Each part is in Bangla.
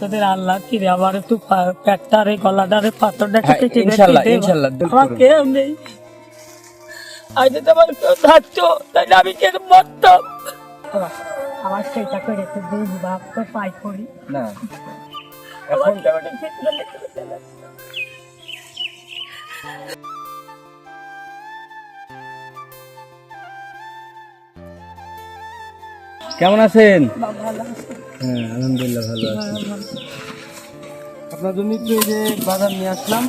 তোদের আল্লাহ কি রে আমার একটু পেটটারে গলাটারে পাথরটা কেটে ইনশাআল্লাহ ইনশাআল্লাহ আমার কেউ নেই। আজ তোমার কেউ থাকতো তাহলে আমি কেন মরতাম। আমার সেইটা করে একটু বুঝ বাপ তো পাই করি না এখন কেমন আছেন? ভালো আছে। হ্যাঁ আলহামদুলিল্লাহ ভালো আছি। আপনার জন্য একটু এই যে বাজার নিয়ে আসলাম,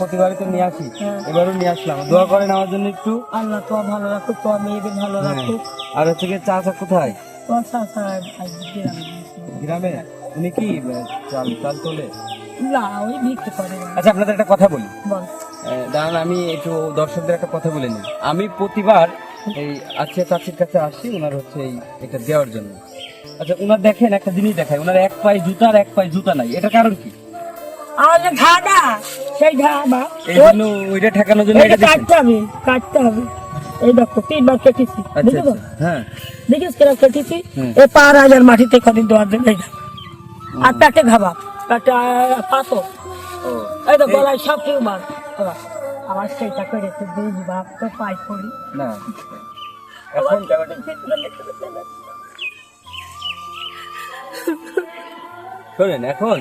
প্রতিবারই তো নিয়ে আসি, এবারও নিয়ে আসলাম। দোয়া করেন আমার জন্য একটু। আল্লাহ তো ভালো রাখুক, তো মেয়েদের ভালো রাখুক। আর হচ্ছে কি চাচা কোথায়? গ্রামে। গ্রামে? উনি কি চাল চাল তোলে? না ওই বিক্রি করে। আচ্ছা আপনাদের একটা কথা বলি, বল। দাঁড়ান আমি একটু দর্শকদের একটা কথা বলে নিই। আমি প্রতিবার এই আজকে চাচির কাছে আসি ওনার হচ্ছে এটা দেওয়ার জন্য। আচ্ছা ওনার দেখেন একটা জিনিস দেখায়, ওনার এক পায়ে জুতা আর এক পায়ে জুতা নাই, এটা কারণ কি? আর ঘাড়া সেই ঘাড়া এই জন্য ওইটা ঠেকানোর জন্য এটা কাটতে হবে। এই দেখো 3 বার কেটেছি, আচ্ছা হ্যাঁ দেখিস কেন কেটেছি? এই পা রাজার মাটিতে কদিন দেওয়ার জন্য আর পেটে ঘাবা, পেটে পাথর, এই তো গলায় সব টিউমার। আমার সেইটা করে একটু বুঝ বাপ তো পাই করি না এখন শোনেন, এখন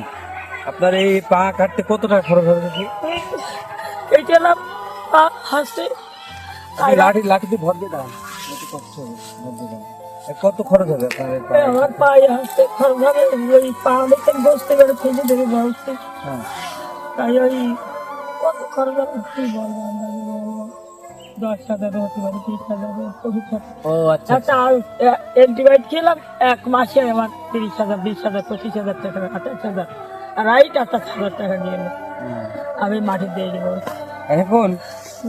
আপনার এই পা কাটতে কত টাকা খরচ হবে? কেটেলাম পা হাসতে লাঠিতে ভর দিয়ে দাঁড়ান, কত খরচ হবে আপনার এই পায়ে? আমার পায়ে হাসতে খরচ হবে ওই পা দেখতে বসতে গেলে ফেলে দেবে বসতে। হ্যাঁ তাই ওই কত খরচ হবে কি বলবো, 10,000 হতে পারে, 20,000। ও আচ্ছা একটা অ্যান্টিবায়োটিক খেলাম 1 মাসে আমার 30,000, 20,000, 25,000 টাকা, 28,000 আর 1,000 টাকা নিয়ে এলো। আমি মাটি দিয়ে দেবো এখন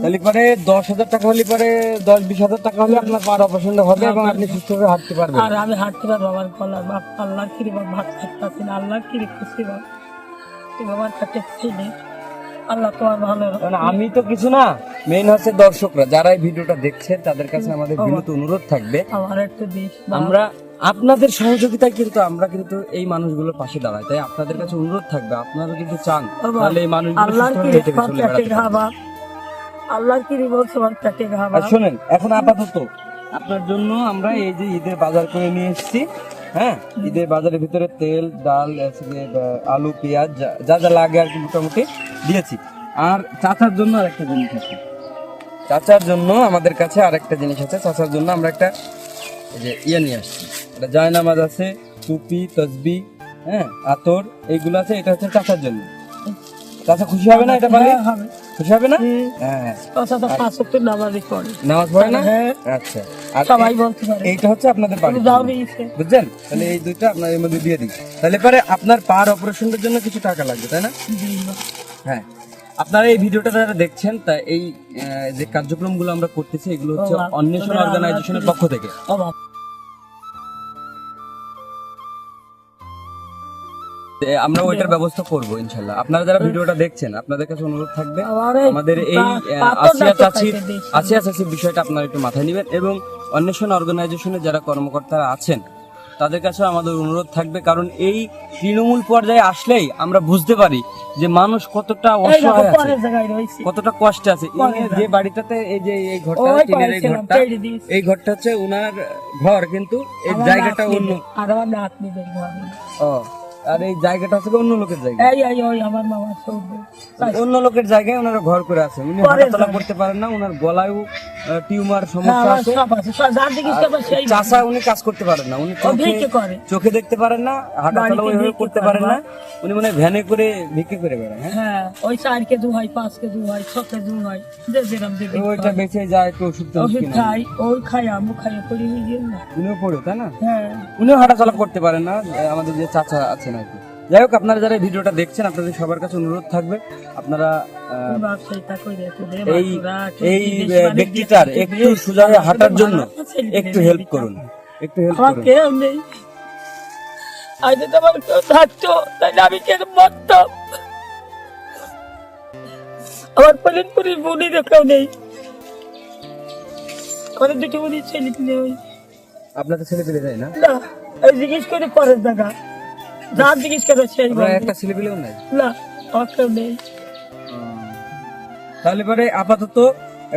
তাহলে পরে 10,000 টাকা হলে পরে 10-20,000 টাকা হলে আপনার পার অপারেশন হবে এবং আপনি সুস্থভাবে হাঁটতে পারবেন। আর আমি হাঁটতে পারবো। আমার গলার বাপ আল্লাহর কিরে বাপ ভাত খাচ্ছি না, আল্লাহর কিরে খুশি বাপ তুমি আমার কাছে ছিলে। আল্লাহ তোমার ভালো। আমি তো কিছু না, মেইন হচ্ছে দর্শকরা যারা এই ভিডিওটা দেখছে তাদের কাছে আমাদের বিনীত অনুরোধ থাকবে, আমার একটু দিস। আমরা আপনাদের সহযোগিতায় কিন্তু আমরা কিন্তু এই মানুষগুলোর পাশে দাঁড়াই। তাই আপনাদের কাছে অনুরোধ থাকবে, আপনারা যদি চান তাহলে এই মানুষগুলো আল্লাহর কিরে পেটে ঘাবা, আল্লাহর কিরে বলছে আমার পেটে ঘাবা। শুনেন, এখন আপাতত আপনার জন্য আমরা এই যে ঈদের বাজার করে নিয়ে এসেছি। হ্যাঁ, ঈদের বাজারের ভিতরে তেল, ডাল, আলু, পেঁয়াজ যা যা লাগে আর কি মোটামুটি দিয়েছি। আর চাচার জন্য আরেকটা জিনিস আছে, চাচার জন্য আমাদের কাছে আরেকটা জিনিস আছে। চাচার জন্য আমরা একটা এই যে নিয়ে আসছি, এটা জায়নামাজ আছে, টুপি, তসবি, হ্যাঁ আতর, এইগুলো আছে। এটা হচ্ছে চাচার জন্য। চাচা খুশি হবে না এটা পালে? খুশি হবে না? হ্যাঁ চাচা তো 5 ওয়াক্ত নামাজই পড়ে। নামাজ পড়ে না? আচ্ছা, আর সবাই বলতে পারে এইটা হচ্ছে আপনাদের বাড়ি, বুঝছেন? তাহলে এই দুইটা আপনার এর মধ্যে দিয়ে দিই। তাহলে পরে আপনার পার অপারেশনের জন্য কিছু টাকা লাগবে, তাই না? হ্যাঁ, আপনারা এই ভিডিওটা যারা দেখছেন, তা এই যে কার্যক্রমগুলো আমরা করতেছি এগুলো হচ্ছে অন্বেষণ অর্গানাইজেশনের পক্ষ থেকে। আমরা ওইটার ব্যবস্থা করবো ইনশাল্লাহ। আপনারা যারা ভিডিওটা দেখছেন আপনাদের কাছে অনুরোধ থাকবে, আমাদের এই আসিয়া চাচির বিষয়টা আপনারা একটু মাথায় নেবেন এবং অন্বেষণ অর্গানাইজেশনের যারা কর্মকর্তারা আছেন তাদের কাছে আমাদের অনুরোধ থাকবে। কারণ এই তৃণমূল পর্যায়ে আসলেই আমরা বুঝতে পারি যে মানুষ কতটা অসহায় আছে, কতটা কষ্টে আছে। যে বাড়িটাতে এই যে এই ঘরটা, এই ঘরটা হচ্ছে ওনার ঘর, কিন্তু এই জায়গাটা অন্য, আর এই জায়গাটা হচ্ছে অন্য লোকের জায়গা, অন্য লোকের জায়গায় ওনারা ঘর করে আছে। উনি হাঁটাচলা করতে পারেন না, ওনার গলায়ও টিউমার সমস্যা আছে। চাষা উনি কাজ করতে পারেন না, উনি চোখে দেখতে পারেন না, হাঁটাচলা ওইভাবে করতে পারেন না। উনি মানে ভ্যানে করে ভিক্ষে করে বেড়ান। হ্যাঁ, ওই 4 কেজি হয়, 5 কেজি হয়, 6 কেজি হয়, যে যেরকম দেবে ওইটা বেঁচে যায়। একটু ওষুধ খাই, ওই খাই, আমু খাই, করি না। উনিও পড়ে, তাই না? হ্যাঁ, উনিও হাঁটাচলা করতে পারেন না, আমাদের যে চাচা আছেন আর কি। যাই হোক, আপনারা যারা ভিডিওটা দেখছেন আপনাদের সবার কাছে অনুরোধ থাকবে, আপনারা এই ব্যক্তিটার একটু সোজা হয়ে হাঁটার জন্য একটু হেল্প করুন, একটু হেল্প করুন। কেউ নেই, আজ তোমার কেউ থাকতো তাহলে আমি কেন মরতাম। আমার পলিনপুরের বোনই কেউ নেই, আমাদের 2টি বোনই ছেলে পেলে। আপনাদের ছেলে পেলে যায় না? এই জিজ্ঞেস করে পরের জায়গা যা জিজ্ঞেস করে সেই আপনার বলবে। একটা ছেলে পেলেও নাই? না অকেও নেই। তাহলে পরে আপাতত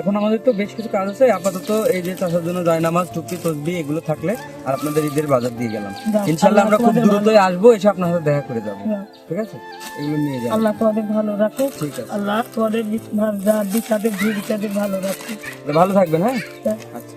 এখন আমাদের তো বেশ কিছু কাজ আছে, আপাতত এই যে চাষের জন্য জায়নামাজ, টুপি, তসবি এগুলো থাকলে আর আপনাদের ঈদের বাজার দিয়ে গেলাম। যাও, ইনশাল্লাহ আমরা খুব তোমাদের দ্রুতই আসবো, এসে আপনার সাথে দেখা করে যাবো। যাও। ঠিক আছে, এগুলো নিয়ে যাবো। আল্লাহ তোমাদের ভালো রাখুক। ঠিক আছে, আল্লাহ তোমাদের বিচাদের ভালো রাখুক। ভালো থাকবেন। হ্যাঁ, হ্যাঁ। আচ্ছা।